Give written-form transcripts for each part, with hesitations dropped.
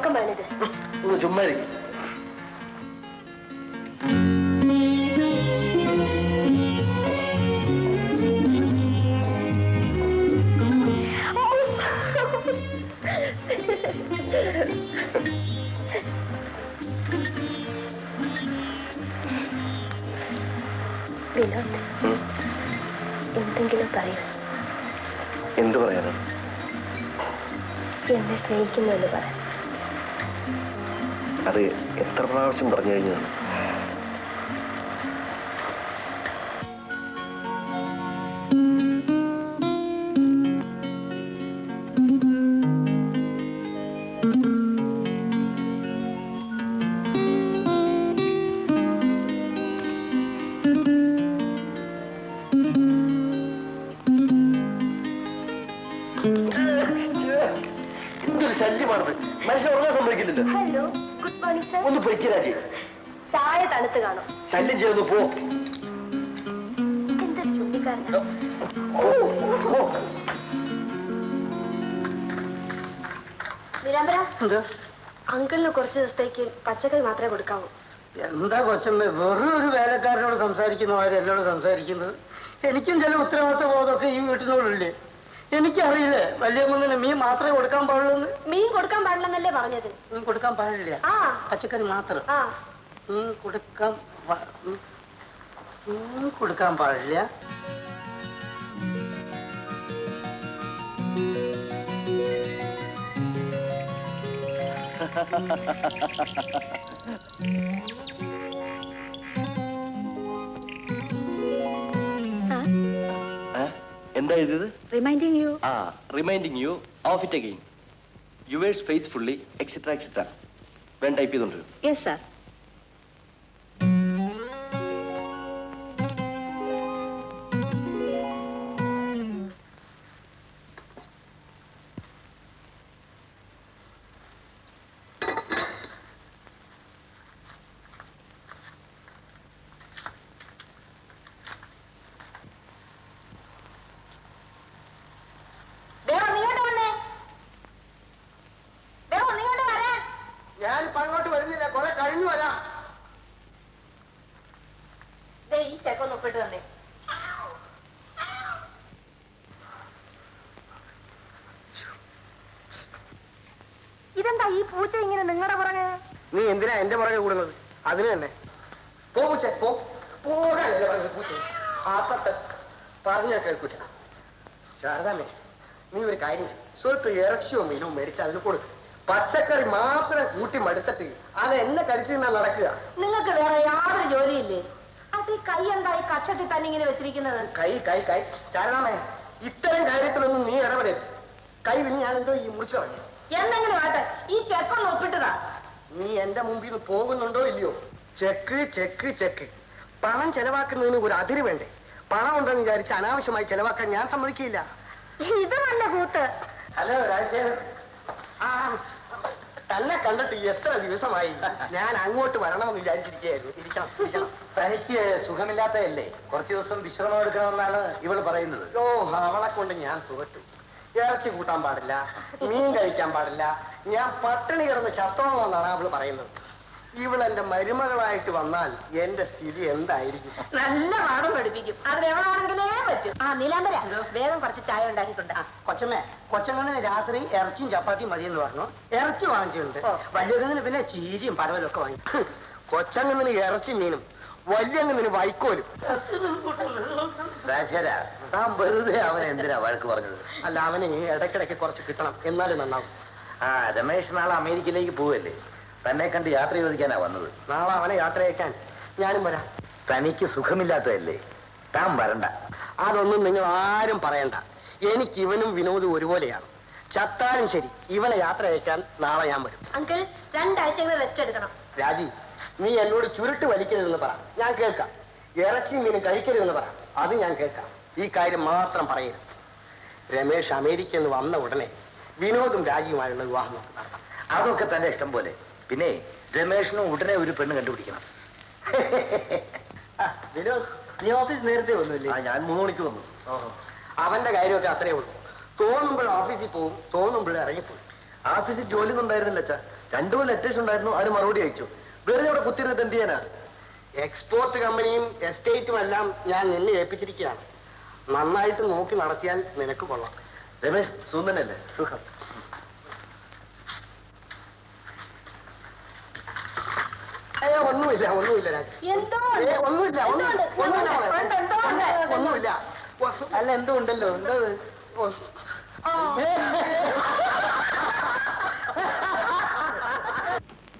ഉറക്കമാണിത്. ചുമ്മാ വിനോദ്, എന്തെങ്കിലും പറയൂ. എന്ത് പറയാനാണ്? എന്നെ സ്നേഹിക്കുന്നു എന്ന് പറയാം. അത് എത്ര പ്രാവശ്യം പറഞ്ഞു കഴിഞ്ഞതാണ്? ശല്യമാണത്. മനുഷ്യൻ ഉറങ്ങാൻ സമ്മതിക്കുന്നില്ല. Hello, good morning sir. ഒന്ന് പൊയ്ക്ക് രാജി. ചായ തണുത്ത് കാണും. ശല്യം ചെയ്യുന്നു. പോ. എന്തൊരു ചുണ്ടിക്കാരൻ. നിലാംബര, അങ്കിളിന് കുറച്ച് ദിവസത്തേക്ക് പച്ചക്കറി മാത്രമേ കൊടുക്കാവൂ. എന്താ കൊച്ചമ്മ വെറും ഒരു വേലക്കാരനോട് സംസാരിക്കുന്ന മാതിരി എന്നോട് സംസാരിക്കുന്നത്? എനിക്കും ചില ഉത്തരവാദിത്ത ബോധമൊക്കെ ഈ വീട്ടിനോടില്ലേ? എനിക്കറിയില്ലേ വലിയമ്മങ്ങനെ മീൻ മാത്രമേ കൊടുക്കാൻ പാടുള്ളൂ? മീൻ കൊടുക്കാൻ പാടില്ലെന്നല്ലേ പറഞ്ഞത്? മീൻ കൊടുക്കാൻ പാടില്ല, പച്ചക്കറി മാത്രം. മീൻ കൊടുക്കാൻ പാടില്ല. എന്താ എഴുതിയത്? Reminding you. Reminding you of it again. Yours faithfully et cetera et cetera. വേണ്ട ടൈപ്പ് ചെയ്തോണ്ട്. Yes sir. ഞാനിപ്പോ അങ്ങോട്ട് വരുന്നില്ല, കുറെ കഴിഞ്ഞു വരാം. ഈ ചെക്കൊന്ന് ഒപ്പിട്ട് തന്നെ. ഇതെന്താ ഈ പൂച്ച ഇങ്ങനെ നിങ്ങളുടെ പുറകെ? നീ എന്തിനാ എന്റെ പുറകെ കൂടുന്നത്? അതിന് തന്നെ പറഞ്ഞ കേൾക്കൂല. ശാരദാമേ, നീ ഒരു കാര്യം സ്വത്ത് ഇറച്ചിയോ മീനോ മേടിച്ച് അതിന് കൊടുക്കും. പച്ചക്കറി മാത്രം കൂട്ടി മടുത്തിട്ട് അത് എന്നെ കടിച്ചിരുന്നാ നടക്കുക. നിങ്ങൾക്ക് വേറെ യാതൊരു ജോലിയില്ലേ? അത് ഈ കൈ എന്താ ഈ കക്ഷത്തിൽ തന്നെ ഇങ്ങനെ വെച്ചിരിക്കുന്നത്? കൈ കൈ കൈ ശാരദാമേ, ഇത്തരം കാര്യത്തിലൊന്നും നീ ഇടപെടരുത്. കൈ പിന്നെ ഞാൻ എന്തോ ഈ മുറിച്ചു കളഞ്ഞു. എന്തെങ്കിലും ആട്ടെ, ഈ ചെക്കൊന്ന് ഒപ്പിട്ടതാ. നീ എന്റെ മുമ്പിൽ നിന്ന് പോകുന്നുണ്ടോ ഇല്ലയോ? Check check check. പണം ചെലവാക്കുന്നതിന് ഒരു അതിര് വേണ്ടേ? പണം ഉണ്ടെന്ന് വിചാരിച്ച് അനാവശ്യമായി ചെലവാക്കാൻ ഞാൻ സമ്മതിക്കില്ല. ഇത് നല്ല കൂട്ട്. ഹലോ രാജശേഖരൻ. തന്നെ കണ്ടിട്ട് എത്ര ദിവസമായി. ഞാൻ അങ്ങോട്ട് വരണമെന്ന് വിചാരിച്ചിരിക്കുകയായിരുന്നു. ഇരിക്കണം. തനിക്ക് സുഖമില്ലാത്തതല്ലേ? കുറച്ചു ദിവസം വിശ്രമം എടുക്കണമെന്നാണ് ഇവൾ പറയുന്നത്. ഓ, അവളെ കൊണ്ട് ഞാൻ തോറ്റു. ഇറച്ചി കൂട്ടാൻ പാടില്ല, മീൻ കഴിക്കാൻ പാടില്ല, ഞാൻ പട്ടിണി കിടന്ന് ചത്തോളമെന്നാണ് അവള് പറയുന്നത്. ഇവളെന്റെ മരുമകളായിട്ട് വന്നാൽ എന്റെ സ്ഥിതി എന്തായിരിക്കും? നല്ല പാഠം പഠിപ്പിക്കും. അത് എവളാണെങ്കിലേ പറ്റും. നീലാംബര, വേഗം കുറച്ച് ചായ ഉണ്ടാക്കിയിട്ടുണ്ട്. കൊച്ചങ്ങനെ രാത്രി ഇറച്ചിയും ചപ്പാത്തിയും മതിയെന്ന് പറഞ്ഞു. ഇറച്ചി വാങ്ങിച്ചിട്ടുണ്ട്. വലിയങ്ങനെ പിന്നെ ചീരിയും പരവലൊക്കെ വാങ്ങി. കൊച്ചങ്ങനെ ഇറച്ചി മീനും, വലിയങ്ങനെ വൈക്കോലും. താൻ വെറുതെ അവനെ എന്തിനാ വഴക്ക് പറഞ്ഞത്? അല്ല, അവന് ഇടയ്ക്കിടയ്ക്ക് കുറച്ച് കിട്ടണം, എന്നാലും നന്നാവും. രമേശ് നാളെ അമേരിക്കയിലേക്ക് പോവല്ലേ? തന്നെ കണ്ട് യാത്ര ചോദിക്കാനാ വന്നത്. നാളെ അവനെ യാത്ര അയക്കാൻ ഞാനും വരാം. തനിക്ക് സുഖമില്ലാത്തതല്ലേ? താൻ വരണ്ട. അതൊന്നും നിങ്ങൾ ആരും പറയണ്ട. എനിക്ക് ഇവനും വിനോദും ഒരുപോലെയാണ്. ചത്താലും ശരി, ഇവനെ യാത്ര അയക്കാൻ നാളെ ഞാൻ വരും. അങ്കിൾ, 2 ആഴ്ച റെസ്റ്റ് എടുക്കണം. രാജി, നീ എന്നോട് ചുരുട്ട് വലിക്കരുതെന്ന് പറ, ഞാൻ കേൾക്കാം. ഇറച്ചി മീനും കഴിക്കരുതെന്ന് പറ, അത് ഞാൻ കേൾക്കാം. ഈ കാര്യം മാത്രം പറയരുത്. രമേശ് അമേരിക്കയിൽ നിന്ന് വന്ന ഉടനെ വിനോദും രാജിയുമായുള്ള വിവാഹം നടത്താം. അതൊക്കെ തന്റെ ഇഷ്ടം പോലെ. പിന്നെ രമേഷിനും ഉടനെ ഒരു പെണ്ണ് കണ്ടുപിടിക്കണം. വിനോദ്, നീ ഓഫീസ് നേരത്തെ വന്നില്ലേ? ഞാൻ 3 മണിക്ക് വന്നു. അവന്റെ കാര്യമൊക്കെ അത്രേ ഉള്ളൂ. തോന്നുമ്പോൾ ഓഫീസിൽ പോകും, തോന്നുമ്പോൾ ഇറങ്ങിപ്പോയി. ഓഫീസിൽ ജോലി ഒന്നും ഉണ്ടായിരുന്നില്ല അച്ഛാ. രണ്ടുമൂന്ന് ലെറ്റേഴ്സ് ഉണ്ടായിരുന്നു, അതിന് മറുപടി അയച്ചു. വെറുതെ അവിടെ കുത്തിരുന്നിട്ട് എന്ത് ചെയ്യാനാ? എക്സ്പോർട്ട് കമ്പനിയും എസ്റ്റേറ്റും എല്ലാം ഞാൻ നിന്നെ ഏൽപ്പിച്ചിരിക്കുകയാണ്. നന്നായിട്ട് നോക്കി നടത്തിയാൽ നിനക്ക് കൊള്ളാം. രമേശ് സുന്ദനല്ലേ? സുഖം. ഒന്നുമില്ല ഒന്നുമില്ല രാജ. എന്തോ ഒന്നുമില്ല ഒന്നുമില്ല. അല്ല എന്തോ ഉണ്ടല്ലോ. എന്താ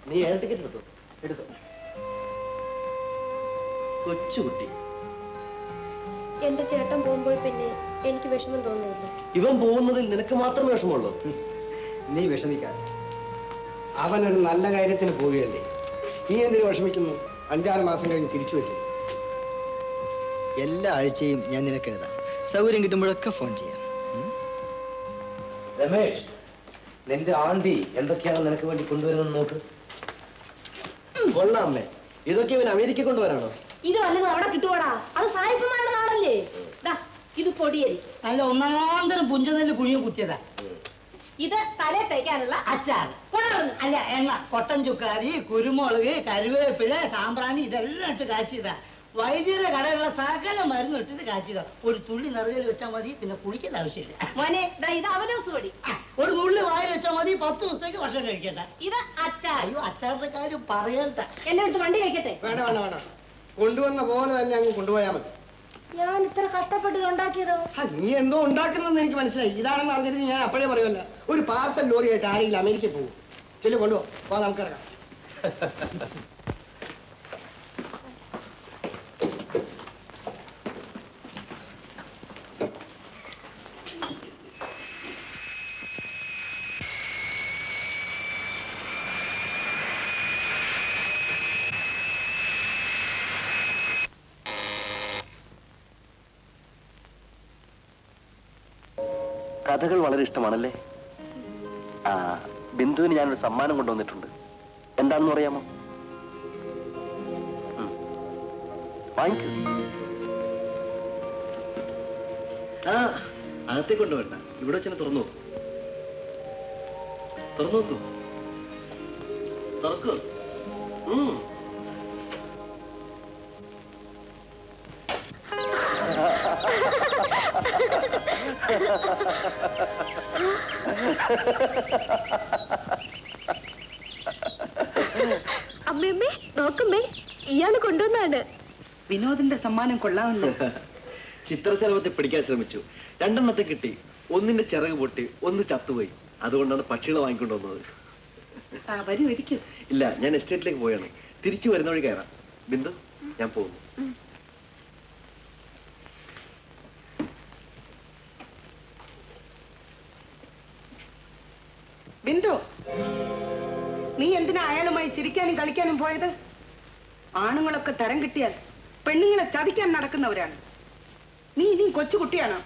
നീ എയർ ടിക്കറ്റ് എടുത്തോ? എടുത്തോ. കൊച്ചുകുട്ടി. എന്റെ ചേട്ടൻ പോകുമ്പോൾ പിന്നെ എനിക്ക് വിഷമം തോന്നുന്നില്ല. ഇവൻ പോകുന്നതിൽ നിനക്ക് മാത്രമേ വിഷമമുള്ളൂ. നീ വിഷമിക്കാതെ, അവനൊരു നല്ല കാര്യത്തിന് പോവുകയല്ലേ. നീ എന്തിനു വിഷമിക്കുന്നു? 5-6 മാസം കഴിഞ്ഞ് തിരിച്ചു വരും. എല്ലാ ആഴ്ചയും ഞാൻ നിനക്ക് എഴുതാം. സൗകര്യം കിട്ടുമ്പോഴൊക്കെ ഫോൺ ചെയ്യാം. രമേഷ്, നിന്റെ ആണ്ടി എന്തൊക്കെയാണ് നിനക്ക് വേണ്ടി കൊണ്ടുവരുന്നത് നോക്ക്. കൊള്ളാം അമ്മേ. ഇതൊക്കെ ഇവൻ അമേരിക്ക കൊണ്ടുവരാണോ? ഇത് വല്ലതും അവിടെ കിട്ടുവാടാ. അത് സായിപ്പുമാരുടെ നാടല്ലേ. ഇത് പൊടിയരി. അല്ല, ഒന്നാന്തരം പുഞ്ചനെല്ല് പുഴിയും കുത്തിയതാ. ഇത് തലേ തേക്കാനുള്ള അച്ചാർ. അല്ല, എണ്ണ, കൊട്ടൻ ചുക്കാരി, കുരുമുളക്, കരുവേപ്പില, സാമ്പ്രാണി ഇതെല്ലാം ഇട്ട് കാച്ചിയതാ. വൈദ്യരുടെ കടയിലുള്ള സകല മരുന്ന് ഇട്ടിട്ട് കാച്ചിയതാ. ഒരു തുള്ളി നിറകയിൽ വെച്ചാൽ മതി, പിന്നെ കുളിക്കേണ്ട ആവശ്യമില്ല. മോനെ ഇത് അവലോസ് പൊടി. ഒരു നുള്ളി വായിൽ വെച്ചാൽ മതി, 10 ദിവസത്തേക്ക് ഭക്ഷണം കഴിക്കണ്ട. ഇത് അച്ചാർ. അയ്യോ, അച്ചാറിന്റെ കാര്യം പറയണ്ട. എന്നെ എടുത്ത് വണ്ടി വെക്കട്ടെ? വേണ്ട വേണ്ട വേണ്ട, കൊണ്ടുവന്ന പോലെ തന്നെ അങ്ങ് കൊണ്ടുപോയാൽ മതി. ഞാൻ ഇത്ര കഷ്ടപ്പെട്ട് ഉണ്ടാക്കിയതോ? നീ എന്തോ ഉണ്ടാക്കുന്നതെന്ന് എനിക്ക് മനസ്സിലായി. ഇതാണെന്ന് അറിഞ്ഞിട്ട് ഞാൻ അപ്പോഴേ പറയുമല്ല. ഒരു പാർസൽ ലോറിയായിട്ട് ആരെങ്കിലും അമേരിക്കയിൽ പോകും. ചെല്ലു, കൊണ്ടുപോ, നമുക്കിറങ്ങാം. കഥകൾ വളരെ ഇഷ്ടമാണല്ലേ? ആ, ബിന്ദുവിന് ഞാനൊരു സമ്മാനം കൊണ്ടുവന്നിട്ടുണ്ട്. എന്താണെന്ന് പറയാമോ? വാങ്ങിക്കൂ. ആ, അകത്തേക്ക് കൊണ്ടുവേണ്ട, ഇവിടെ വെച്ചാൽ തുറന്നു നോക്കൂ. തുറന്നു നോക്കൂ. തുറക്കൂ. അമ്മയമ്മേ, നോക്കമ്മേ, ഇയാള് കൊണ്ടുവന്നാണ്. വിനോദിന്റെ സമ്മാനം കൊള്ളാമല്ലോ. ചിത്രശലഭത്തെ പിടിക്കാൻ ശ്രമിച്ചു. 2 കിട്ടി. ഒന്നിന്റെ ചിറക് പൊട്ടി, ഒന്ന് ചത്തുപോയി. അതുകൊണ്ടാണ് പക്ഷികളെ വാങ്ങിക്കൊണ്ടുവന്നത്. വരൂ, ഇരിക്കൂ. ഇല്ല, ഞാൻ എസ്റ്റേറ്റിലേക്ക് പോയാണ്. തിരിച്ചു വരുന്ന വഴി കയറാം. ബിന്ദു, ഞാൻ പോകുന്നു. ബിന്ദു, നീ എന്തിനാ അയാളുമായി ചിരിക്കാനും കളിക്കാനും പോയത്? ആണുങ്ങളൊക്കെ തരം കിട്ടിയാൽ പെണ്ണുങ്ങളെ ചതിക്കാൻ നടക്കുന്നവരാണ്. നീ ഇനി കൊച്ചുകുട്ടിയാണോ?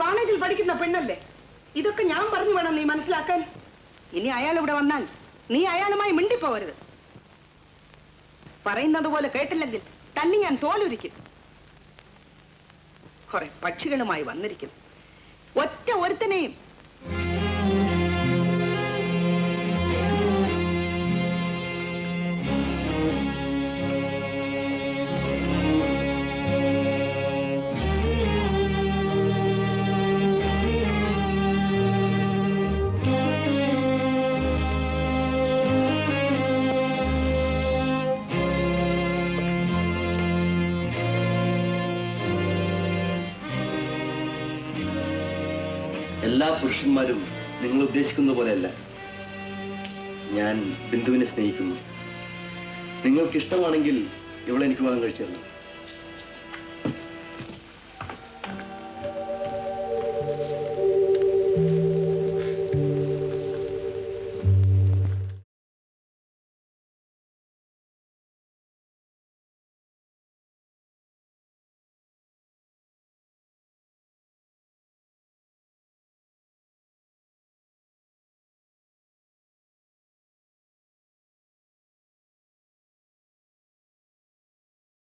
കോളേജിൽ പഠിക്കുന്ന പെണ്ണല്ലേ? ഇതൊക്കെ ഞാൻ പറഞ്ഞു വേണം നീ മനസ്സിലാക്കാൻ. ഇനി അയാൾ ഇവിടെ വന്നാൽ നീ അയാളുമായി മിണ്ടിപ്പോവരുത്. പറയുന്നത് പോലെ കേട്ടില്ലെങ്കിൽ തല്ലി ഞാൻ തോലുരിക്കും. കുറെ പക്ഷികളുമായി വന്നിരിക്കും. ഒറ്റ ഒരുത്തനെയും എല്ലാ പുരുഷന്മാരും നിങ്ങൾ ഉദ്ദേശിക്കുന്ന പോലെയല്ല. ഞാൻ ബിന്ദുവിനെ സ്നേഹിക്കുന്നു. നിങ്ങൾക്ക് ഇഷ്ടമാണെങ്കിൽ ഇവളെ എനിക്ക് വിവാഹം കഴിച്ചു തരണം.